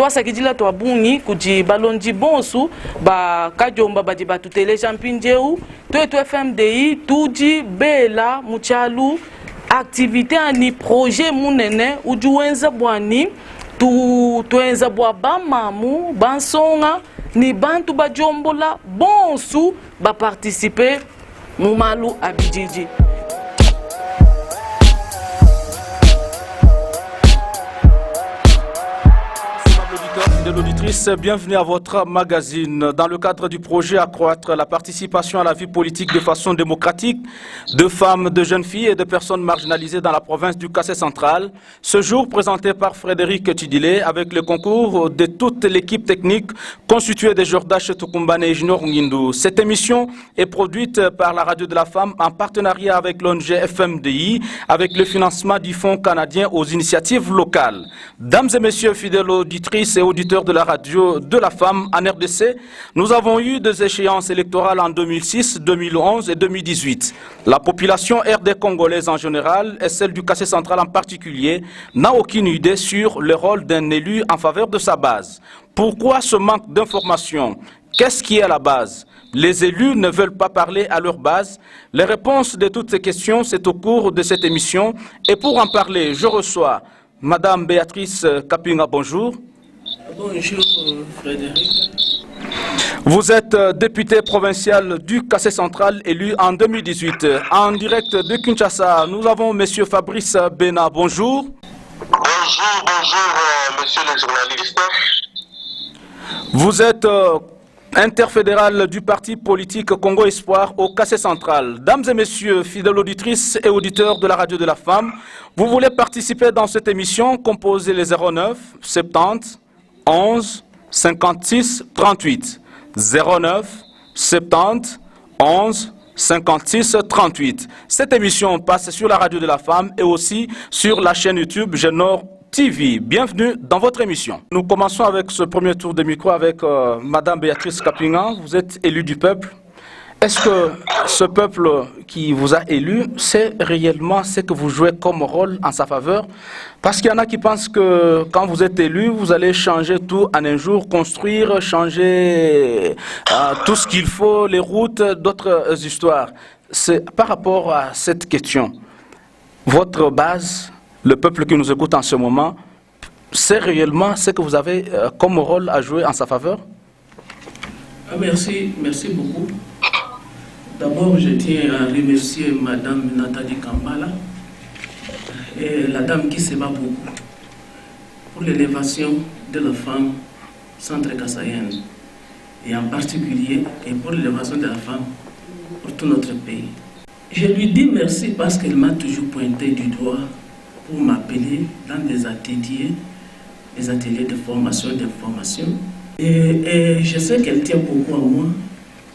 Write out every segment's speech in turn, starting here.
toi ça qui dit là toi bungi kuti balondi bonsu ba kajomba ba di ba tutele champinjeu to FMDI tout dit bela muchalu activité ani projet munene ujuenza bwani tuenza bwa bamamu bansonga ni bantu bajombola bonsu ba participer mumalu abidjiji. De l'auditrice, bienvenue à votre magazine. Dans le cadre du projet Accroître la participation à la vie politique de façon démocratique de femmes, de jeunes filles et de personnes marginalisées dans la province du Kassai central, ce jour présenté par Frédéric Tidilé avec le concours de toute l'équipe technique constituée de Jordache Tukumbane et Junior Ngindou. Cette émission est produite par la Radio de la Femme en partenariat avec l'ONG FMDI avec le financement du Fonds canadien aux initiatives locales. Dames et messieurs, fidèles auditrices et auditeurs de la Radio de la Femme en RDC, nous avons eu des échéances électorales en 2006, 2011 et 2018. La population RD congolaise en général et celle du Kassai central en particulier n'a aucune idée sur le rôle d'un élu en faveur de sa base. Pourquoi ce manque d'information? Qu'est-ce qui est à la base? Les élus ne veulent pas parler à leur base. Les réponses de toutes ces questions, c'est au cours de cette émission. Et pour en parler, je reçois Madame Béatrice Kapinga, bonjour. Bonjour Frédéric. Vous êtes député provincial du Kassai central élu en 2018. En direct de Kinshasa, nous avons Monsieur Fabrice Bena, bonjour. Bonjour, monsieur le journaliste. Vous êtes interfédéral du parti politique Congo Espoir au Kassai central. Dames et messieurs, fidèles auditrices et auditeurs de la Radio de la Femme, vous voulez participer dans cette émission, composez les 09 70 11 56 38. 09 70 11 56 38. Cette émission passe sur la Radio de la Femme et aussi sur la chaîne YouTube Genor TV. Bienvenue dans votre émission. Nous commençons avec ce premier tour de micro avec Madame Béatrice Kapinga. Vous êtes élue du peuple. Est-ce que ce peuple qui vous a élu, c'est réellement ce que vous jouez comme rôle en sa faveur? Parce qu'il y en a qui pensent que quand vous êtes élu, vous allez changer tout en un jour, construire, changer tout ce qu'il faut, les routes, d'autres histoires. C'est par rapport à cette question. Votre base, le peuple qui nous écoute en ce moment, c'est réellement ce que vous avez comme rôle à jouer en sa faveur? Merci beaucoup. D'abord, je tiens à remercier Madame Nathalie Kambala et la dame qui se bat beaucoup pour l'élévation de la femme centre-kassaïenne et en particulier et pour l'élévation de la femme pour tout notre pays. Je lui dis merci parce qu'elle m'a toujours pointé du doigt pour m'appeler dans des ateliers de formation, d'information. Et je sais qu'elle tient beaucoup à moi.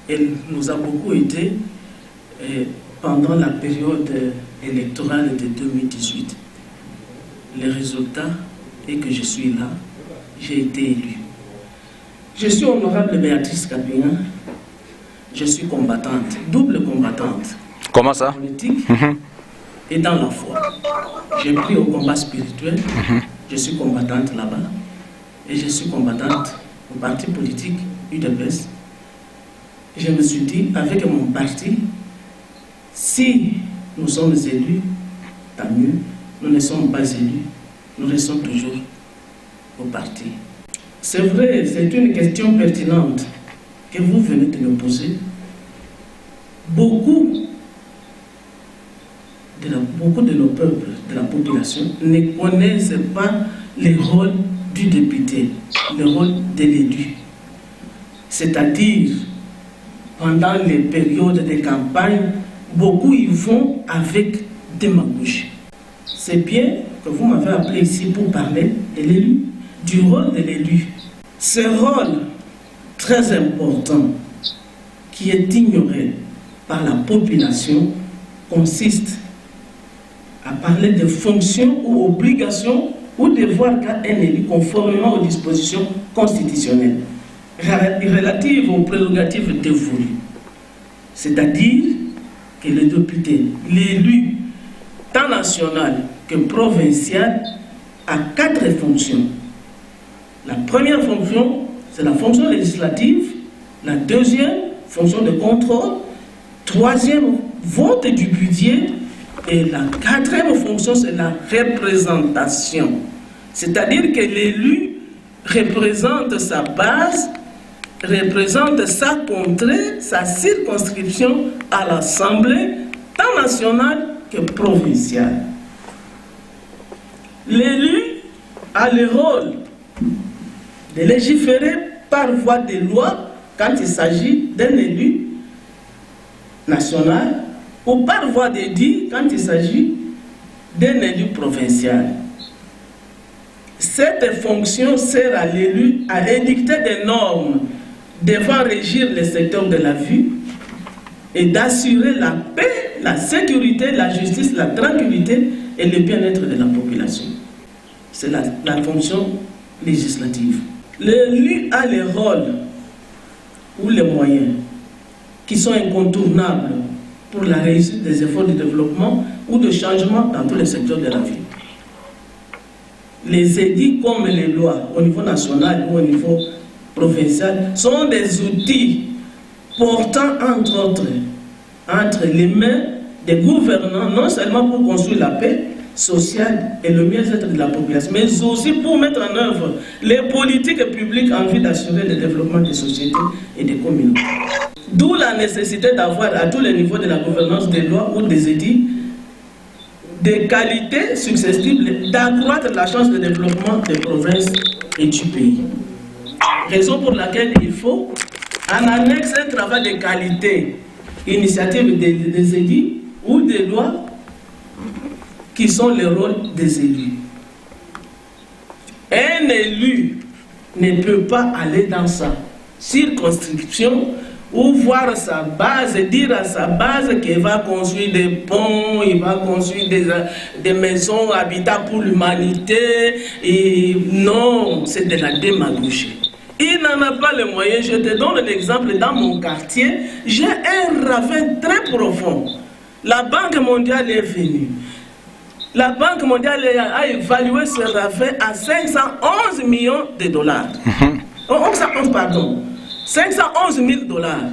Elle nous a beaucoup aidé pendant la période électorale de 2018. Le résultat est que je suis là, j'ai été élu. Je suis honorable Béatrice Kapinga, je suis combattante, double combattante. Comment ça? Politique et dans la foi. J'ai pris au combat spirituel, je suis combattante là-bas et je suis combattante au parti politique UDPS. Je me suis dit, avec mon parti, si nous sommes élus, tant mieux. Nous ne sommes pas élus, nous restons toujours au parti. C'est vrai, c'est une question pertinente que vous venez de me poser. Beaucoup de nos peuples, de la population, ne connaissent pas le rôle du député, le rôle de l'élu. C'est-à-dire, pendant les périodes de campagne, beaucoup y vont avec démagogie. C'est bien que vous m'avez appelé ici pour parler de l'élu, du rôle de l'élu. Ce rôle très important qui est ignoré par la population consiste à parler de fonctions ou obligations ou devoirs qu'a un élu conformément aux dispositions constitutionnelles relatives aux prérogatives dévolues. C'est-à-dire que le député, l'élu, tant national que provincial, a 4 fonctions. La première fonction, c'est la fonction législative. La deuxième, fonction de contrôle. Troisième, vote du budget. Et la quatrième fonction, c'est la représentation. C'est-à-dire que l'élu représente sa base, représente sa contrée, sa circonscription à l'Assemblée, tant nationale que provinciale. L'élu a le rôle de légiférer par voie de loi quand il s'agit d'un élu national ou par voie d'édit quand il s'agit d'un élu provincial. Cette fonction sert à l'élu à édicter des normes devant régir les secteurs de la vie et d'assurer la paix, la sécurité, la justice, la tranquillité et le bien-être de la population. C'est la fonction législative. L'élu a les rôles ou les moyens qui sont incontournables pour la réussite des efforts de développement ou de changement dans tous les secteurs de la vie. Les édits comme les lois au niveau national ou au niveau provincial sont des outils portant entre autres entre les mains des gouvernants, non seulement pour construire la paix sociale et le mieux-être de la population, mais aussi pour mettre en œuvre les politiques publiques en vue d'assurer le développement des sociétés et des communautés. D'où la nécessité d'avoir à tous les niveaux de la gouvernance des lois ou des édits des qualités successibles d'accroître la chance de développement des provinces et du pays. Raison pour laquelle il faut en annexer un travail de qualité, initiative des édits ou des lois qui sont les rôles des élus. Un élu ne peut pas aller dans sa circonscription ou voir sa base et dire à sa base qu'il va construire des ponts, il va construire des maisons, habitats pour l'humanité. Et non, c'est de la démagogie. Il n'en a pas les moyens. Je te donne l'exemple, dans mon quartier, j'ai un ravin très profond. La Banque mondiale est venue. La Banque mondiale a évalué ce ravin à 511 millions de dollars. 511 000 dollars.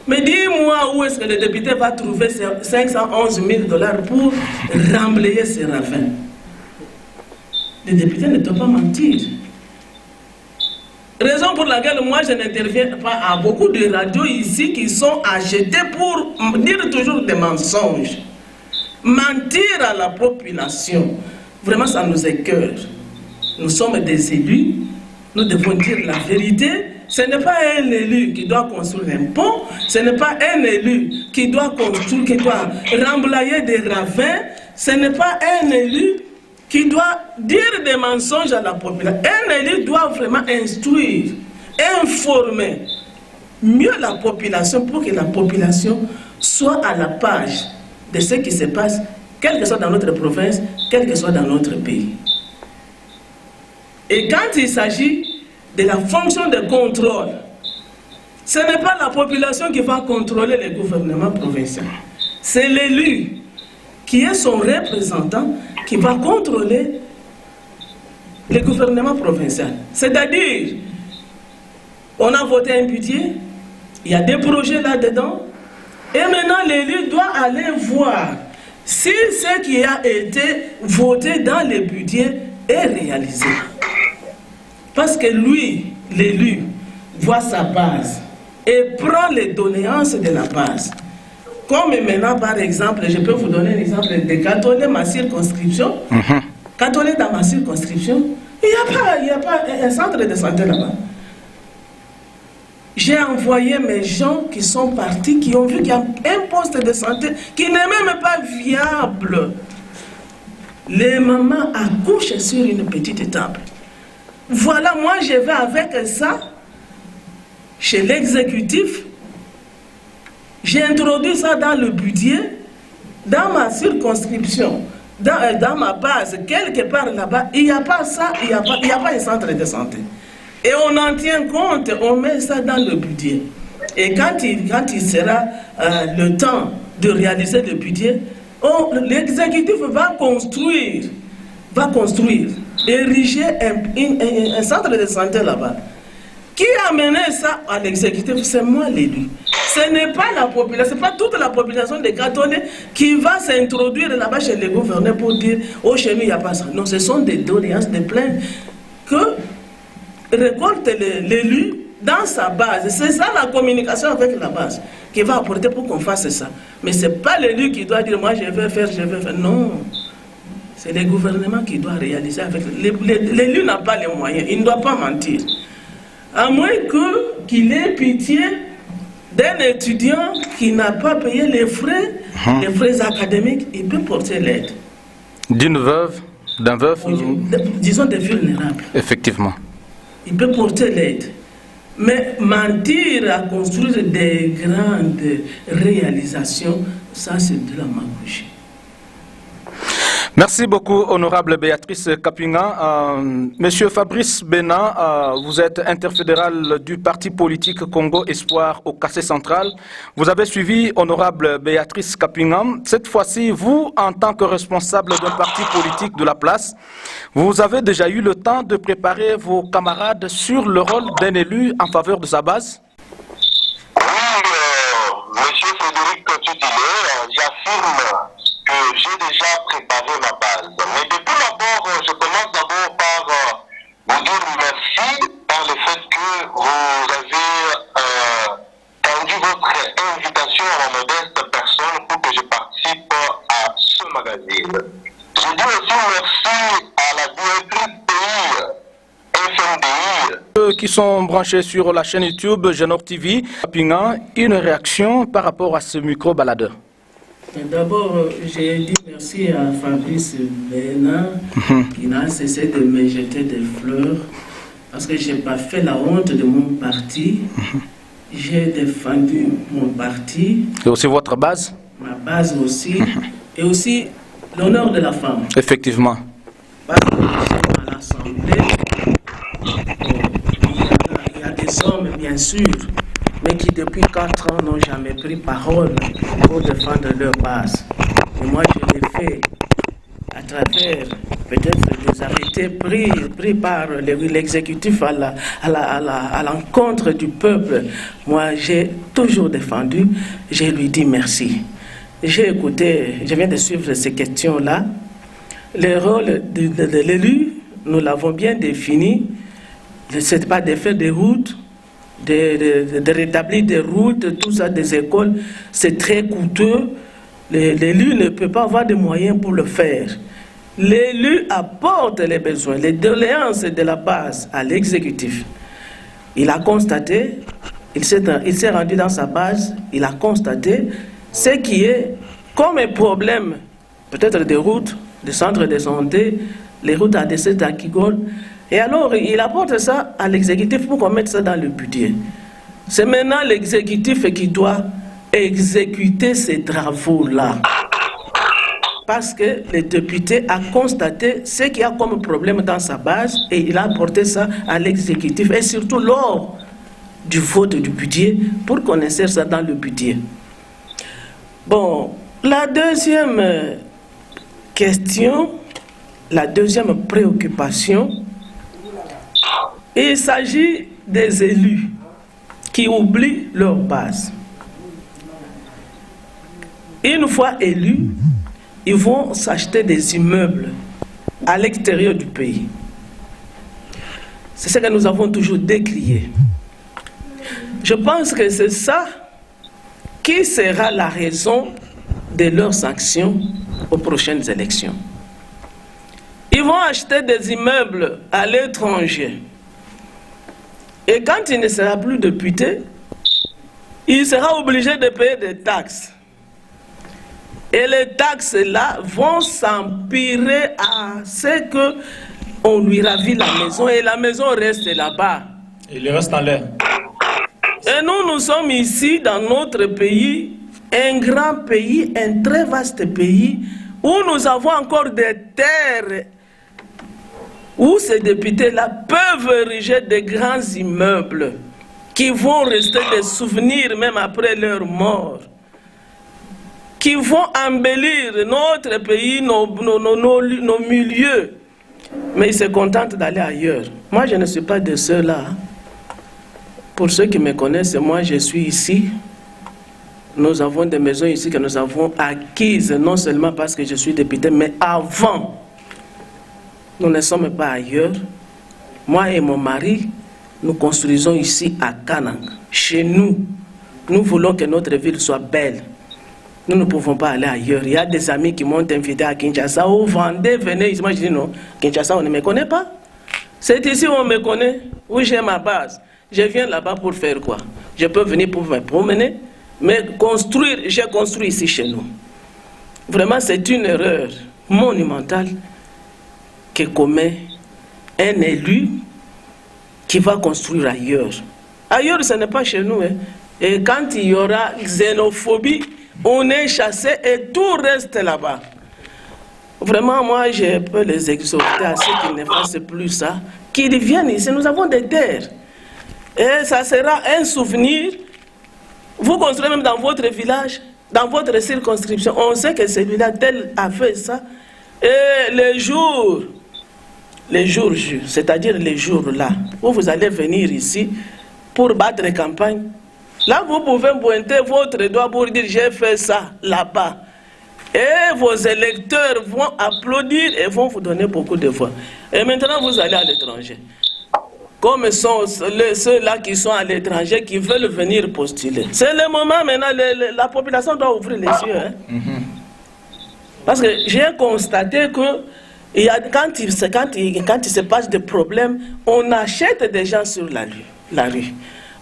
Mais dis-moi où est-ce que le député va trouver ces 511 000 dollars pour remblayer ce ravin. Le député ne doit pas mentir. Raison pour laquelle moi je n'interviens pas à beaucoup de radios ici qui sont achetées pour dire toujours des mensonges. Mentir à la population, vraiment ça nous écœure. Nous sommes des élus, nous devons dire la vérité. Ce n'est pas un élu qui doit construire un pont, ce n'est pas un élu qui doit construire, qui doit remblayer des ravins, ce n'est pas un élu qui doit dire des mensonges à la population. Un élu doit vraiment instruire, informer mieux la population pour que la population soit à la page de ce qui se passe, quel que soit dans notre province, quel que soit dans notre pays. Et quand il s'agit de la fonction de contrôle, ce n'est pas la population qui va contrôler le gouvernement provincial. C'est l'élu qui est son représentant qui va contrôler le gouvernement provincial. C'est-à-dire, on a voté un budget, il y a des projets là-dedans, et maintenant l'élu doit aller voir si ce qui a été voté dans le budget est réalisé. Parce que lui, l'élu, voit sa base et prend les doléances de la base. Comme maintenant, par exemple, je peux vous donner un exemple de Katolé, ma circonscription. Katolé, dans ma circonscription, il n'y a pas un centre de santé là-bas. J'ai envoyé mes gens qui sont partis, qui ont vu qu'il y a un poste de santé qui n'est même pas viable. Les mamans accouchent sur une petite table. Voilà, moi je vais avec ça chez l'exécutif. J'ai introduit ça dans le budget, dans ma circonscription, dans ma base, quelque part là-bas. Il n'y a pas ça, il n'y a pas un centre de santé. Et on en tient compte, on met ça dans le budget. Et quand il sera le temps de réaliser le budget, l'exécutif va construire ériger un centre de santé là-bas. Qui a mené ça à l'exécutif? C'est moi l'élu. Ce n'est pas la population, ce n'est pas toute la population de Katone qui va s'introduire là-bas chez les gouverneurs pour dire oh chez nous il n'y a pas ça. Non, ce sont des doléances, des plaintes que récolte l'élu dans sa base. C'est ça la communication avec la base qui va apporter pour qu'on fasse ça. Mais ce n'est pas l'élu qui doit dire moi je vais faire, je vais faire. Non. C'est le gouvernement qui doit réaliser avec. L'élu n'a pas les moyens, il ne doit pas mentir. À moins qu'il ait pitié d'un étudiant qui n'a pas payé les frais académiques, il peut porter l'aide. D'une veuve, d'un veuf, disons des vulnérables. Effectivement. Il peut porter l'aide. Mais mentir à construire des grandes réalisations, ça c'est de la magouille. Merci beaucoup, honorable Béatrice Kapinga. Monsieur Fabrice Bénin, vous êtes interfédéral du parti politique Congo Espoir au Kassai central. Vous avez suivi honorable Béatrice Kapinga. Cette fois-ci, vous, en tant que responsable d'un parti politique de la place, vous avez déjà eu le temps de préparer vos camarades sur le rôle d'un élu en faveur de sa base? Oui, monsieur Frédéric Cotudilé, j'affirme que j'ai déjà préparé ma base. Mais depuis d'abord, je commence d'abord par vous dire merci par le fait que vous avez tendu votre invitation à ma modeste personne pour que je participe à ce magazine. Je dis aussi merci à la directrice pays FMDI. Ceux qui sont branchés sur la chaîne YouTube Genor TV, une réaction par rapport à ce micro-baladeur. D'abord, j'ai dit merci à Fabrice Bénin qui n'a cessé de me jeter des fleurs parce que je n'ai pas fait la honte de mon parti. J'ai défendu mon parti. Et aussi votre base? Ma base aussi. Et aussi l'honneur de la femme. Effectivement. Parce que à l'Assemblée, il y a des hommes, bien sûr, mais qui depuis 4 ans n'ont jamais pris parole pour défendre leur base. Et moi, je l'ai fait à travers peut-être des arrêtés pris par l'exécutif à l'encontre du peuple. Moi, j'ai toujours défendu, je lui dis merci. J'ai écouté, je viens de suivre ces questions-là. Le rôle de l'élu, nous l'avons bien défini. Ce n'est pas de faire des routes, de rétablir des routes, tout ça, des écoles. C'est très coûteux. L'élu ne peut pas avoir de moyens pour le faire. L'élu apporte les besoins, les doléances de la base à l'exécutif. Il a constaté, il s'est rendu dans sa base, il a constaté ce qui est comme un problème, peut-être des routes, des centres de santé, les routes à décès à Kigol. Et alors, il apporte ça à l'exécutif pour qu'on mette ça dans le budget. C'est maintenant l'exécutif qui doit exécuter ces travaux-là. Parce que le député a constaté ce qu'il y a comme problème dans sa base et il a apporté ça à l'exécutif. Et surtout lors du vote du budget, pour qu'on insère ça dans le budget. Bon, la deuxième question, la deuxième préoccupation, il s'agit des élus qui oublient leur base. Une fois élus, ils vont s'acheter des immeubles à l'extérieur du pays. C'est ce que nous avons toujours décrié. Je pense que c'est ça qui sera la raison de leurs sanctions aux prochaines élections. Ils vont acheter des immeubles à l'étranger. Et quand il ne sera plus député, il sera obligé de payer des taxes. Et les taxes-là vont s'empirer à ce qu'on lui ravit la maison et la maison reste là-bas. Il reste en l'air. Et nous sommes ici dans notre pays, un grand pays, un très vaste pays, où nous avons encore des terres où ces députés-là peuvent ériger des grands immeubles qui vont rester des souvenirs même après leur mort, qui vont embellir notre pays, nos milieux. mais ils se contentent d'aller ailleurs. Moi, je ne suis pas de ceux-là. Pour ceux qui me connaissent, moi, je suis ici. Nous avons des maisons ici que nous avons acquises, non seulement parce que je suis député, mais avant. Nous ne sommes pas ailleurs. Moi et mon mari, nous construisons ici à Kanang, chez nous. Nous voulons que notre ville soit belle. Nous ne pouvons pas aller ailleurs. Il y a des amis qui m'ont invité à Kinshasa. Oh, vendez, venez. Moi, je dis non. Kinshasa, on ne me connaît pas. C'est ici où on me connaît, où j'ai ma base. Je viens là-bas pour faire quoi? Je peux venir pour me promener, mais construire, j'ai construit ici chez nous. Vraiment, c'est une erreur monumentale que commet un élu qui va construire ailleurs. Ailleurs, ce n'est pas chez nous. Hein. Et quand il y aura xénophobie, on est chassé et tout reste là-bas. Vraiment, moi, je peux les exhorter à ceux qui ne fassent plus ça, qu'ils viennent ici. Nous avons des terres. Et ça sera un souvenir. Vous construisez même dans votre village, dans votre circonscription. On sait que celui-là, tel a fait ça. Et les jours, c'est-à-dire les jours là, où vous allez venir ici pour battre campagne, là vous pouvez pointer votre doigt pour dire j'ai fait ça là-bas. Et vos électeurs vont applaudir et vont vous donner beaucoup de voix. Et maintenant vous allez à l'étranger. Comme sont ceux-là qui sont à l'étranger, qui veulent venir postuler. C'est le moment maintenant, la population doit ouvrir les yeux. Hein. Parce que j'ai constaté que quand il se passe des problèmes, on achète des gens sur la rue.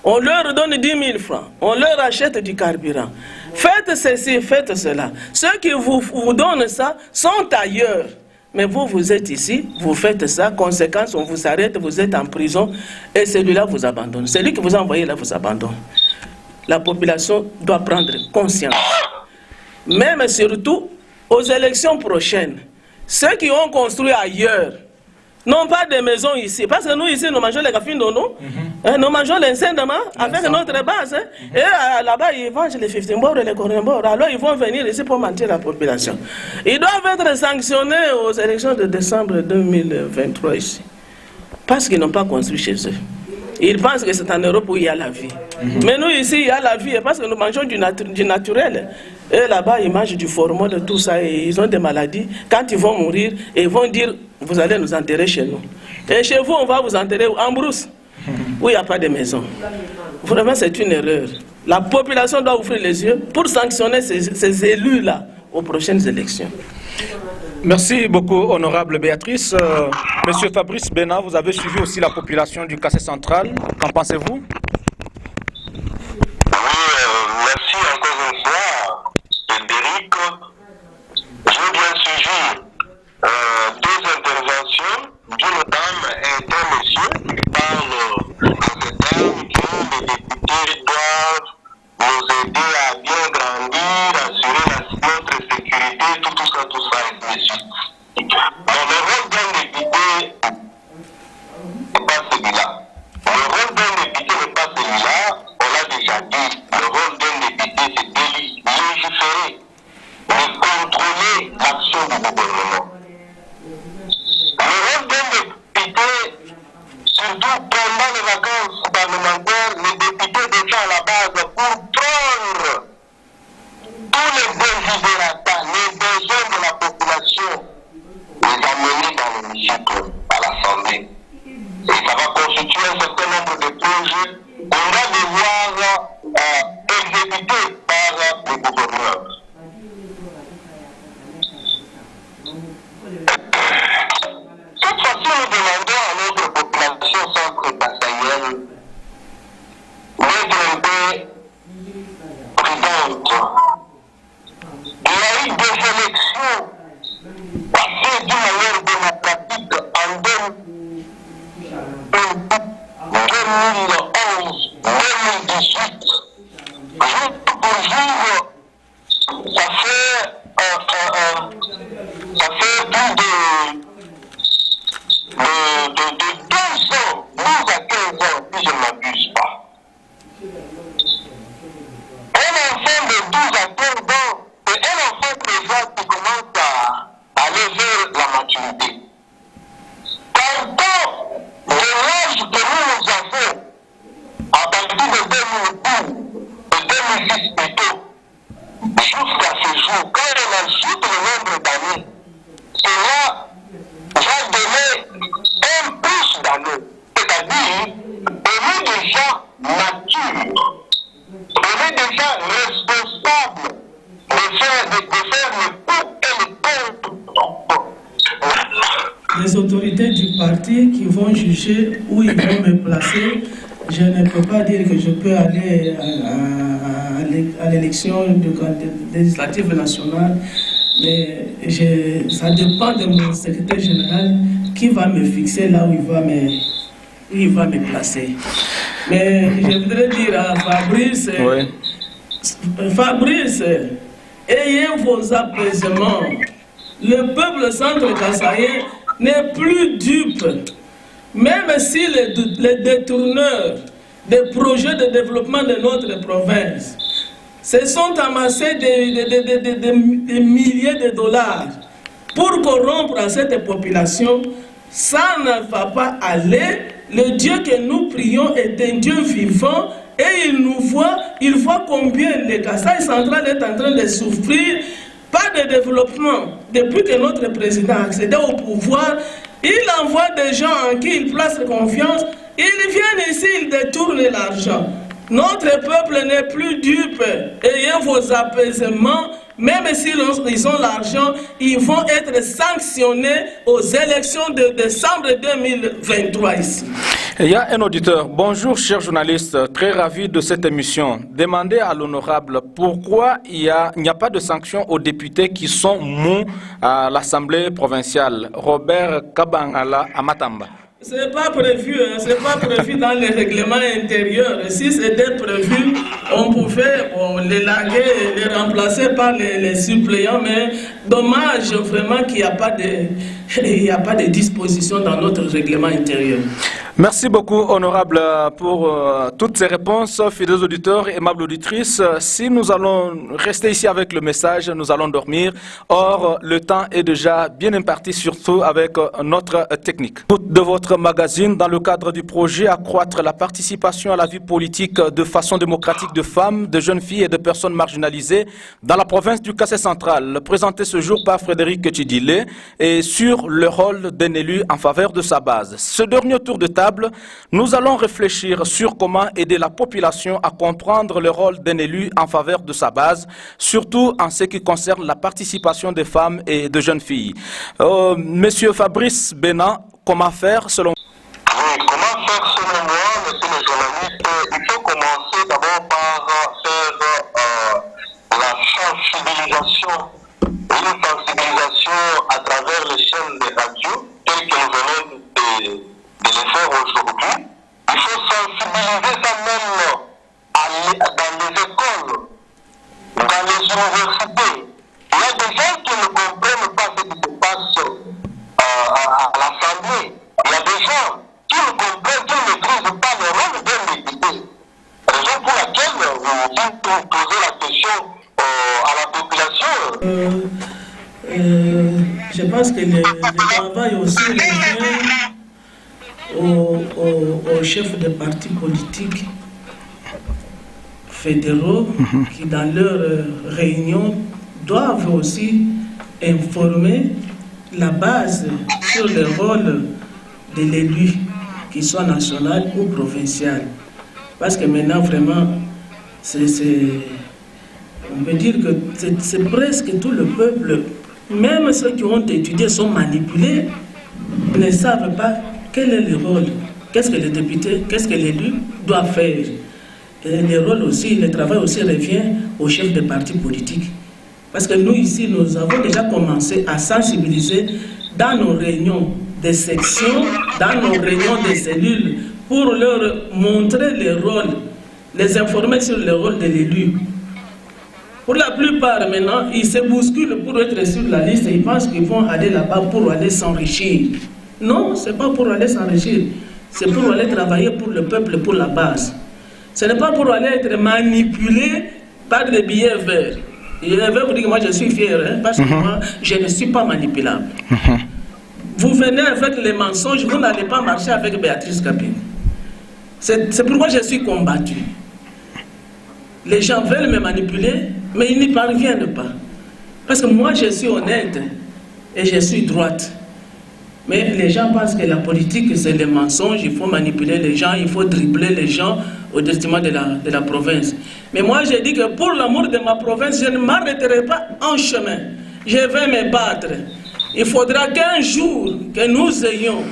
On leur donne 10 000 francs, on leur achète du carburant. Faites ceci, faites cela. Ceux qui vous donnent ça sont ailleurs. Mais vous, vous êtes ici, vous faites ça, conséquence, on vous arrête, vous êtes en prison, et celui-là vous abandonne. Celui qui vous a envoyé là vous abandonne. La population doit prendre conscience. Même surtout aux élections prochaines, ceux qui ont construit ailleurs n'ont pas de maison ici. Parce que nous ici, nous mangeons les cafés d'Ono, nous mangeons l'encendement avec notre base. Hein, et là-bas, ils vendent les 15 bords et les cornembors. Alors ils vont venir ici pour mentir la population. Ils doivent être sanctionnés aux élections de décembre 2023 ici. Parce qu'ils n'ont pas construit chez eux. Ils pensent que c'est en Europe où il y a la vie. Mais nous ici, il y a la vie parce que nous mangeons du naturel. Et là-bas, ils mangent du formol, tout ça, et ils ont des maladies. Quand ils vont mourir, ils vont dire, vous allez nous enterrer chez nous. Et chez vous, on va vous enterrer en brousse, où il n'y a pas de maison. Vraiment, c'est une erreur. La population doit ouvrir les yeux pour sanctionner ces élus-là aux prochaines élections. Merci beaucoup, honorable Béatrice. Monsieur Fabrice Bénat, vous avez suivi aussi la population du Kassai central. Qu'en pensez-vous? Merci encore une fois, Frédéric. J'ai bien suivi deux interventions d'une dame et d'un monsieur qui parlent en ces termes que les députés doivent nous aider à bien grandir, assurer notre sécurité, tout ça, et ainsi de suite. Alors, le rôle d'un député n'est pas celui-là. Le rôle d'un député n'est pas celui-là, on l'a déjà dit. Le rôle d'un député, c'est de légiférer, de contrôler l'action du gouvernement. Le rôle d'un député, surtout pendant les vacances parlementaires, les députés déjà à la base pour prendre tous les desiderata, les besoins de la population, les amener dans l'hémicycle, à l'Assemblée. Et ça va constituer un certain nombre de projets qu'on va devoir exécuter par le gouverneur. Cette fois-ci, nous demandons à notre population centre-bassaïenne d'être un peu prudente. Il y a eu des élections passées d'une manière démocratique en 2011, 2018. Jour pour jour, ça fait plus de 12 ans, 12 à 15 ans, si je ne m'abuse pas. Un enfant de 12 à 15 ans et un enfant présent qui commence à aller vers la maturité. le bout de 2006 plutôt, jusqu'à ce jour, quand on ajoute le nombre d'années, cela va donner un plus d'années. C'est-à-dire, on est déjà mature, on est déjà responsable de faire le pour et le contre. Les autorités du parti qui vont juger où ils vont me placer, je ne peux pas dire que je peux aller à l'élection législative nationale, mais ça dépend de mon secrétaire général qui va me fixer là où il va me placer. Mais je voudrais dire à Fabrice, Oui. Fabrice, ayez vos apaisements. Le peuple centre-kassaïen n'est plus dupe. Même si les détourneurs des projets de développement de notre province se sont amassés des milliers de dollars pour corrompre cette population, ça ne va pas aller. Le Dieu que nous prions est un Dieu vivant et il nous voit, il voit combien le Kasaï central est en train de souffrir. Pas de développement. Depuis que notre président a accédé au pouvoir, il envoie des gens en qui il place confiance. Ils viennent ici, ils détournent l'argent. Notre peuple n'est plus dupe. Ayez vos apaisements. Même s'ils ont l'argent, ils vont être sanctionnés aux élections de décembre 2023 ici. Il y a un auditeur. Bonjour, chers journalistes. Très ravi de cette émission. Demandez à l'honorable pourquoi il n'y a pas de sanctions aux députés qui sont mous à l'Assemblée provinciale. Robert Kabangala à Matamba. Ce n'est pas prévu, c'est pas prévu dans les règlements intérieurs. Si c'était prévu, on pouvait les laguer et les remplacer par les suppléants, mais dommage vraiment qu'il n'y a pas de disposition dans notre règlement intérieur. Merci beaucoup, honorable, pour toutes ces réponses. Fidèles auditeurs, aimables auditrices, si nous allons rester ici avec le message, nous allons dormir. Or, le temps est déjà bien imparti, surtout avec notre technique. De votre magazine, dans le cadre du projet Accroître la participation à la vie politique de façon démocratique de femmes, de jeunes filles et de personnes marginalisées dans la province du Kassai central, présenté ce jour par Frédéric Chidile, et sur le rôle d'un élu en faveur de sa base. Ce dernier tour de table, nous allons réfléchir sur comment aider la population à comprendre le rôle d'un élu en faveur de sa base, surtout en ce qui concerne la participation des femmes et de jeunes filles. Monsieur Fabrice Bénin, comment faire selon vous? Oui, comment faire selon moi, monsieur le journaliste? Il faut commencer d'abord par faire la sensibilisation. Une sensibilisation à travers les chaînes de radio, telles que nous venons de le faire aujourd'hui. Il faut sensibiliser ça même dans les écoles, dans les universités. Il y a des gens qui ne comprennent pas ce qui se passe à l'Assemblée. Il y a des gens qui ne comprennent, qui ne maîtrisent pas le rôle d'un député. Raison pour laquelle vous posez la question à la population. Je pense que le travail aussi revient aux chefs de partis politiques fédéraux qui, dans leurs réunions, doivent aussi informer la base sur le rôle de l'élu, qu'il soit national ou provincial. Parce que maintenant, vraiment, on peut dire que c'est presque tout le peuple, même ceux qui ont étudié sont manipulés, ne savent pas quel est le rôle, qu'est-ce que le député, qu'est-ce que l'élu doit faire. Et le rôle aussi, le travail aussi revient aux chefs de partis politiques. Parce que nous ici, nous avons déjà commencé à sensibiliser dans nos réunions des sections, dans nos réunions des cellules, pour leur montrer le rôle, les informer sur le rôle de l'élu. Pour la plupart maintenant, ils se bousculent pour être sur la liste et ils pensent qu'ils vont aller là-bas pour aller s'enrichir. Non, ce n'est pas pour aller s'enrichir, c'est pour aller travailler pour le peuple, pour la base. Ce n'est pas pour aller être manipulé par des billets verts. Et je vais vous dire que moi je suis fier, hein, parce que moi je ne suis pas manipulable. Vous venez avec les mensonges, vous n'allez pas marcher avec Béatrice Kaping. C'est pourquoi je suis combattu. les gens veulent me manipuler, mais ils n'y parviennent pas. Parce que moi, je suis honnête et je suis droite. Mais les gens pensent que la politique, c'est le mensonge, il faut manipuler les gens, il faut dribbler les gens au détriment de la province. Mais moi, je dis que pour l'amour de ma province, je ne m'arrêterai pas en chemin. Je vais me battre. Il faudra qu'un jour, que nous ayons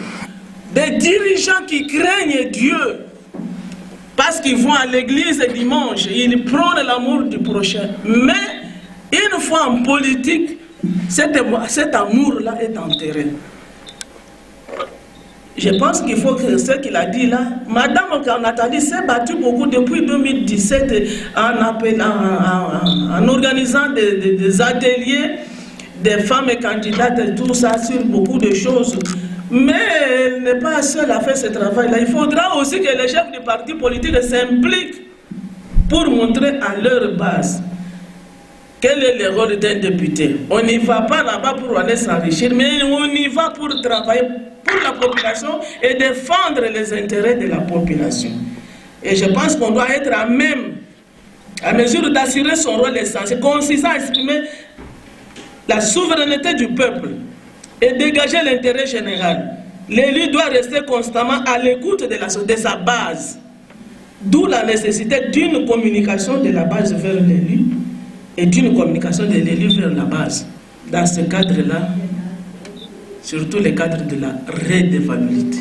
des dirigeants qui craignent Dieu, parce qu'ils vont à l'église dimanche, ils prônent l'amour du prochain. Mais une fois en politique, cet amour-là est enterré. Je pense qu'il faut que ce qu'il a dit là, Madame Nathalie s'est battue beaucoup depuis 2017 en organisant des ateliers des femmes candidates et tout ça sur beaucoup de choses. Mais elle n'est pas seule à faire ce travail-là. Il faudra aussi que les chefs du parti politique s'impliquent pour montrer à leur base quel est le rôle d'un député. On n'y va pas là-bas pour aller s'enrichir, mais on y va pour travailler pour la population et défendre les intérêts de la population. Et je pense qu'on doit être à mesure d'assurer son rôle essentiel, consistant à exprimer la souveraineté du peuple et dégager l'intérêt général. L'élu doit rester constamment à l'écoute de sa base, d'où la nécessité d'une communication de la base vers l'élu et d'une communication de l'élu vers la base. Dans ce cadre-là, surtout le cadre de la redevabilité.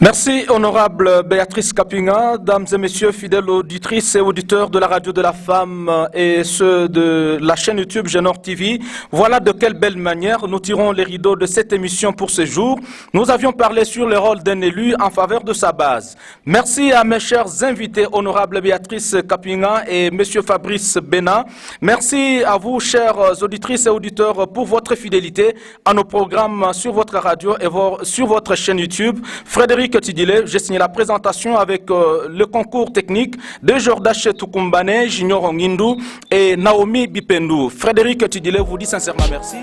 Merci, honorable Béatrice Kapinga. Dames et messieurs, fidèles auditrices et auditeurs de la radio de la femme et ceux de la chaîne YouTube Genor TV, voilà de quelle belle manière nous tirons les rideaux de cette émission pour ce jour. Nous avions parlé sur le rôle d'un élu en faveur de sa base. Merci à mes chers invités, honorable Béatrice Kapinga et monsieur Fabrice Bena. Merci à vous, chères auditrices et auditeurs, pour votre fidélité à nos programmes sur votre radio et sur votre chaîne YouTube. Frédéric Tidile, j'ai signé la présentation avec le concours technique de Jordache Tukumbane, Junior Ngindou et Naomi Bipendu. Frédéric Tidile vous dit sincèrement merci.